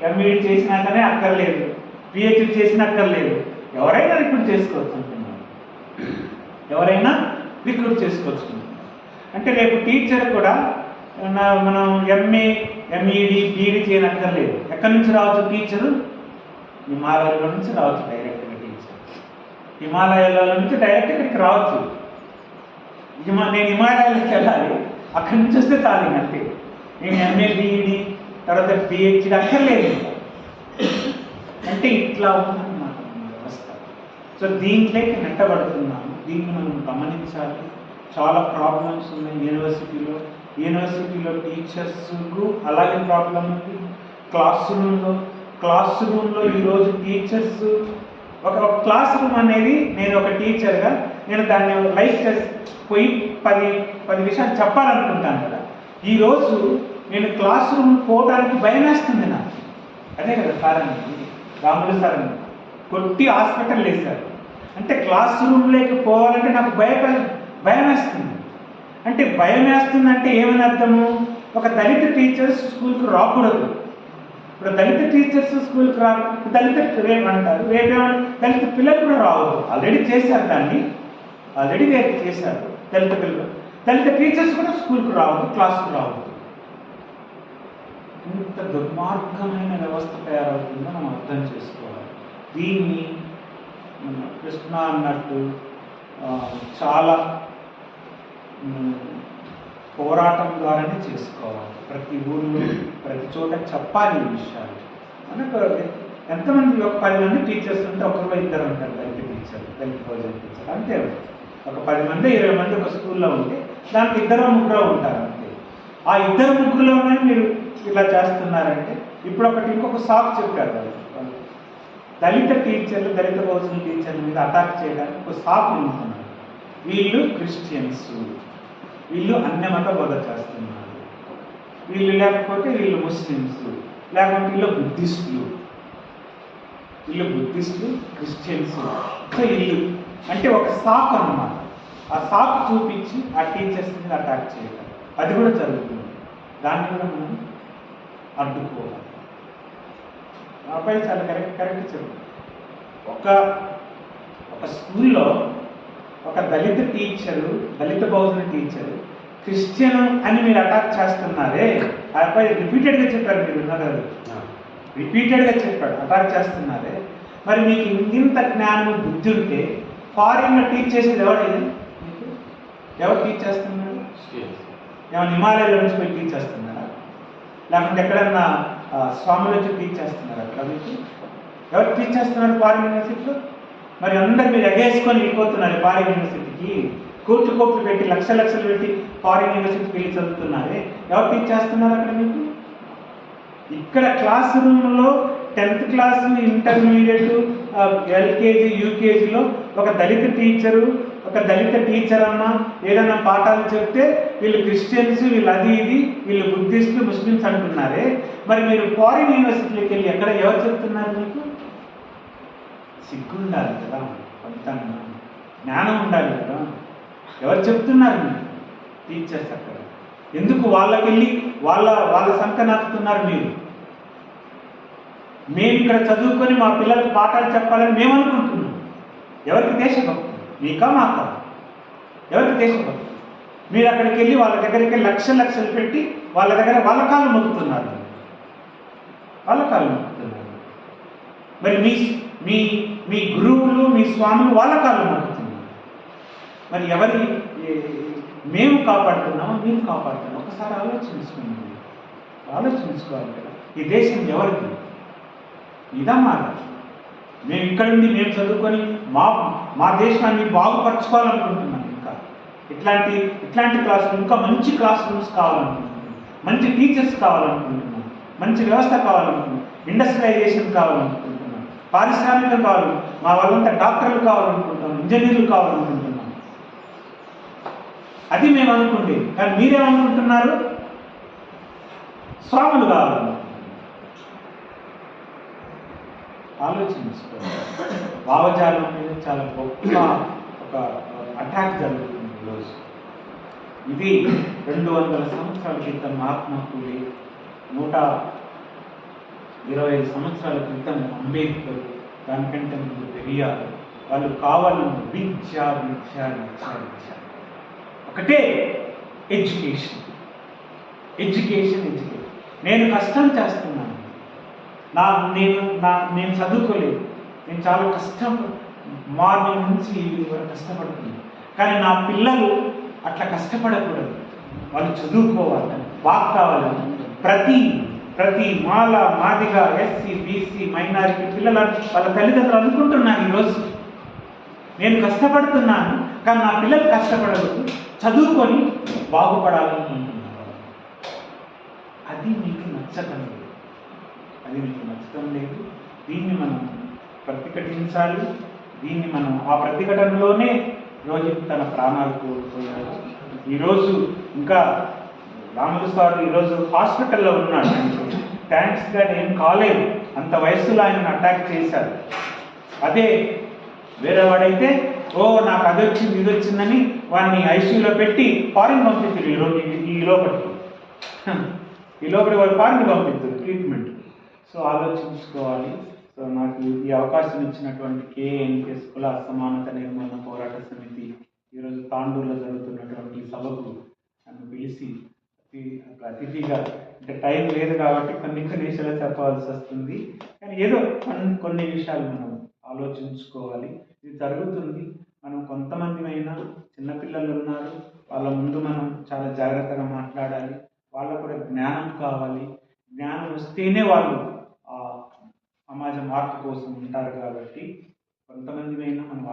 ఎంఈడి చేసినాకనే అక్కర్లేదు, పిహెచ్డి చేసినక్కర్లేదు, ఎవరైనా రిక్రూట్ చేసుకోవచ్చు అంటున్నారు. ఎవరైనా రిక్రూట్ చేసుకోవచ్చు అంటే రేపు టీచర్ కూడా మనం ఎంఏ ఎంఈడి బీఈడి చేయనక్కర్లేదు. ఎక్కడి నుంచి రావచ్చు టీచరు? హిమాలయాల నుంచి రావచ్చు డైరెక్ట్గా టీచర్. హిమాలయాల నుంచి డైరెక్ట్ ఇక్కడికి రావచ్చు. నేను హిమాలయాలకు వెళ్ళాలి, అక్కడి నుంచి వస్తే చాలు అంతే. నేను ఎంఏ బీఈడి తర్వాత పిహెచ్డి అక్కర్లేదు. అంటే ఇట్లా ఉందన్నమాట వ్యవస్థ. సో దీంట్లోకి నెట్టబడుతున్నాము. దీన్ని మనం గమనించాలి. చాలా ప్రాబ్లమ్స్ ఉన్నాయి యూనివర్సిటీలో టీచర్స్కు అలాగే ప్రాబ్లం ఉంది. క్లాస్ రూమ్లో ఈరోజు టీచర్స్ ఒక క్లాస్ రూమ్ అనేది, నేను ఒక టీచర్గా నేను దాన్ని లైఫ్ పోయి 10 విషయాలు చెప్పాలనుకుంటాను కదా. ఈరోజు నేను క్లాస్ రూమ్ పోవడానికి భయం వేస్తుంది నాకు. అదే కదా సార్ అని రాములు సార్ అని కొట్టి హాస్పిటల్ వేశారు. అంటే క్లాస్ రూమ్లోకి పోవాలంటే నాకు భయం వేస్తుంది. అంటే భయం వేస్తుందంటే ఏమని అర్థము? ఒక దళిత టీచర్స్ స్కూల్కి రాకూడదు. ఇప్పుడు దళిత టీచర్స్ స్కూల్కి దళిత రేపంటారు, రేపేమని దళిత పిల్లలు కూడా రావద్దు. ఆల్రెడీ చేశారు దాన్ని, ఆల్రెడీ చేశారు. దళిత టీచర్స్ కూడా స్కూల్కి రావద్దు, క్లాస్కి రావద్దు. ఇంత దుర్మార్గమైన వ్యవస్థ తయారవుతుందో మనం అర్థం చేసుకోవాలి. దీన్ని కృష్ణ అన్నట్టు చాలా పోరాటం ద్వారానే చేసుకోవాలి. ప్రతి ఊళ్ళో ప్రతి చోట చెప్పాలి ఈ విషయాలు. మనకు ఎంతమంది ఒక 10 మంది టీచర్స్ ఉంటే ఒకరు ఇద్దరు ఉంటారు దళిత టీచర్, దళిత భోజన టీచర్, అంతే. ఒక 10 మంది 20 మంది ఒక స్కూల్లో ఉంటే దానికి 2-3 ఉంటారు అంతే. ఆ 2-3లోనే మీరు ఇలా చేస్తున్నారంటే ఇప్పుడు ఇంకొక సాకు చెప్పారు వాళ్ళు. దళిత టీచర్లు, దళిత భోజన టీచర్ల మీద అటాక్ చేయడానికి ఒక సాకు ఉంటున్నారు. వీళ్ళు క్రిస్టియన్స్, వీళ్ళు అన్యమత బోధ చేస్తున్నారు, వీళ్ళు లేకపోతే వీళ్ళు ముస్లిమ్స్, లేకపోతే వీళ్ళు బుద్ధిస్టులు, క్రిస్టియన్స్. సో వీళ్ళు అంటే ఒక సాకు అన్నమాట. ఆ సాకు చూపించి ఆ టీచర్స్ మీద అటాక్ చేయడం అది కూడా జరుగుతుంది. దాన్ని కూడా మనం అడ్డుకోవాలి. అబ్బాయి చాలా కరెక్ట్ చెప్పారు. ఒక స్కూల్లో ఒక దళిత టీచరు, దళిత బహుజన టీచరు క్రిస్టియన్ అని మీరు అటాక్ చేస్తున్నారే, ఆ అబ్బాయి రిపీటెడ్గా చెప్పారు, మీరు ఉన్నారు రిపీటెడ్గా చెప్పాడు అటాక్ చేస్తున్నారే. మరి మీకు ఇంత జ్ఞానం బుద్ధి ఉంటే ఫారిన్లో టీచ్ చేసేది ఎవరైనా? ఎవరు టీచ్ చేస్తున్నారు? ఏమైనా హిమాలయాల నుంచి పోయి టీచ్ చేస్తున్నారా? లేకపోతే ఎక్కడన్నా స్వాముల నుంచి టీచ్ చేస్తున్నారా? అక్కడ మీకు ఎవరు టీచ్ చేస్తున్నారు ఫారిన్ యూనివర్సిటీలో? మరి అందరు మీరు ఎగేసుకొని వెళ్ళిపోతున్నారు ఫారిన్ యూనివర్సిటీకి. కోట్లు పెట్టి లక్షలు పెట్టి ఫారిన్ యూనివర్సిటీకి వెళ్ళి చదువుతున్నారే, ఎవరు టీచ్ చేస్తున్నారు అక్కడ మీకు? ఇక్కడ క్లాస్ రూమ్లో 10th క్లాస్, ఇంటర్మీడియట్, ఎల్కేజీ, యూకేజీలో ఒక దళిత టీచరు, ఒక దళిత టీచర్ అన్న ఏదన్నా పాఠాలు చెప్తే వీళ్ళు క్రిస్టియన్స్, వీళ్ళు అది ఇది, వీళ్ళు బుద్ధిస్టులు, ముస్లిమ్స్ అంటున్నారే. మరి మీరు ఫారిన్ యూనివర్సిటీకి వెళ్ళి ఎక్కడ ఎవరు చెప్తున్నారు? మీకు సిగ్గుండాలి కదా, కొంత జ్ఞానం ఉండాలి కదా. ఎవరు చెప్తున్నారు మీరు? టీచర్స్. అక్కడ ఎందుకు వాళ్ళకెళ్ళి వాళ్ళ సంఖ్య నాకుతున్నారు మీరు? మేము ఇక్కడ చదువుకొని మా పిల్లలకు పాఠాలు చెప్పాలని మేము అనుకుంటున్నాం. ఎవరికి దేశభక్తి? మీకా మాకా? ఎవరికి దేశభక్తి? మీరు అక్కడికి వెళ్ళి వాళ్ళ దగ్గరికి లక్షలు పెట్టి వాళ్ళ దగ్గర వాళ్ళ కాళ్ళు మొక్కుతున్నారు. మరి మీ గురువులు, మీ స్వాములు వాళ్ళ కాళ్ళు మొక్కుతున్నారు. మరి ఎవరి మేము కాపాడుతున్నామో మేము కాపాడుతున్నాం? ఒకసారి ఆలోచించుకోవాలి కదా. ఈ దేశం ఎవరికి? ఇదా మాట. మేము ఇక్కడుండి మేము చదువుకొని మా దేశాన్ని బాగుపరచుకోవాలనుకుంటున్నాం. ఇంకా ఇట్లాంటి క్లాసులు, ఇంకా మంచి క్లాస్ రూమ్స్ కావాలనుకుంటున్నాం, మంచి టీచర్స్ కావాలనుకుంటున్నాం, మంచి వ్యవస్థ కావాలనుకుంటున్నాం, ఇండస్ట్రియలైజేషన్ కావాలనుకుంటున్నాం, పారిశ్రామికం కావాలి, మా వాళ్ళంతా డాక్టర్లు కావాలనుకుంటున్నాం, ఇంజనీర్లు కావాలనుకుంటున్నాం. అది మేము అనుకుంటే, కానీ మీరేమనుకుంటున్నారు? స్వాములు కావాలి. ఆలోచించుకోండి. భావజాలం మీద చాలా గొప్ప ఒక అటాక్ జరుగుతుంది ఈరోజు. ఇది 200 సంవత్సరాల క్రితం మహాత్మా పూలే, 125 సంవత్సరాల క్రితం అంబేద్కర్, దానికంటే ముందు పెరియారు. వాళ్ళు కావాలని విద్య. ఒకటే ఎడ్యుకేషన్. నేను కష్టం చేస్తున్నాను, నేను చదువుకోలేదు, నేను చాలా కష్టం, మార్నింగ్ నుంచి ఈవినింగ్ వరకు కష్టపడుతున్నాను. కానీ నా పిల్లలు అట్లా కష్టపడకూడదు, వాళ్ళు చదువుకోవాలి, బాగా కావాలని ప్రతి మాదిగా, ఎస్సీ, బీసీ, మైనారిటీ పిల్లలు వాళ్ళ తల్లిదండ్రులు అనుకుంటున్నారు. ఈరోజు నేను కష్టపడుతున్నాను, కానీ నా పిల్లలు కష్టపడకూడదు, చదువుకొని బాగుపడాలనుకుంటున్నారు. అది మీకు నచ్చటం లేదు. దీన్ని మనం ప్రతిఘటించాలి. దీన్ని మనం ఆ ప్రతిఘటనలోనే రోహిత్ తన ప్రాణాలు కోల్పోయారు. ఈరోజు ఇంకా రాములు సార్ ఈరోజు హాస్పిటల్లో ఉన్నాడు. థ్యాంక్స్ గాడ్ ఏం కాలేదు, అంత వయస్సులో ఆయన అటాక్ చేశారు. అదే వేరే వాడైతే నాకు అది వచ్చింది ఇది వచ్చిందని వాడిని ఐసీయూలో పెట్టి ఫారిన్ పంపిస్తారు. ఈ లోపలి వాళ్ళు ఫారిన్ పంపిస్తారు ట్రీట్మెంట్. సో ఆలోచించుకోవాలి. సో నాకు ఈ అవకాశం ఇచ్చినటువంటి KNKS కుల అసమానత నిర్మూలన పోరాట సమితి ఈరోజు తాండూరులో జరుగుతున్నటువంటి సభకు నన్ను పిలిచి అట్లా అతిథిగా అంటే టైం లేదు కాబట్టి కొన్ని విషయాలు చెప్పవలసి వస్తుంది. కానీ ఏదో కొన్ని విషయాలు మనం ఆలోచించుకోవాలి. ఇది జరుగుతుంది. మనం కొంతమందిమైనా చిన్నపిల్లలు ఉన్నారు, వాళ్ళ ముందు మనం చాలా జాగ్రత్తగా మాట్లాడాలి. వాళ్ళకు కూడా జ్ఞానం కావాలి. జ్ఞానం వస్తేనే వాళ్ళు సమాజ మార్పు కోసం ఉంటారు కాబట్టి కొంతమందిమైనా మనం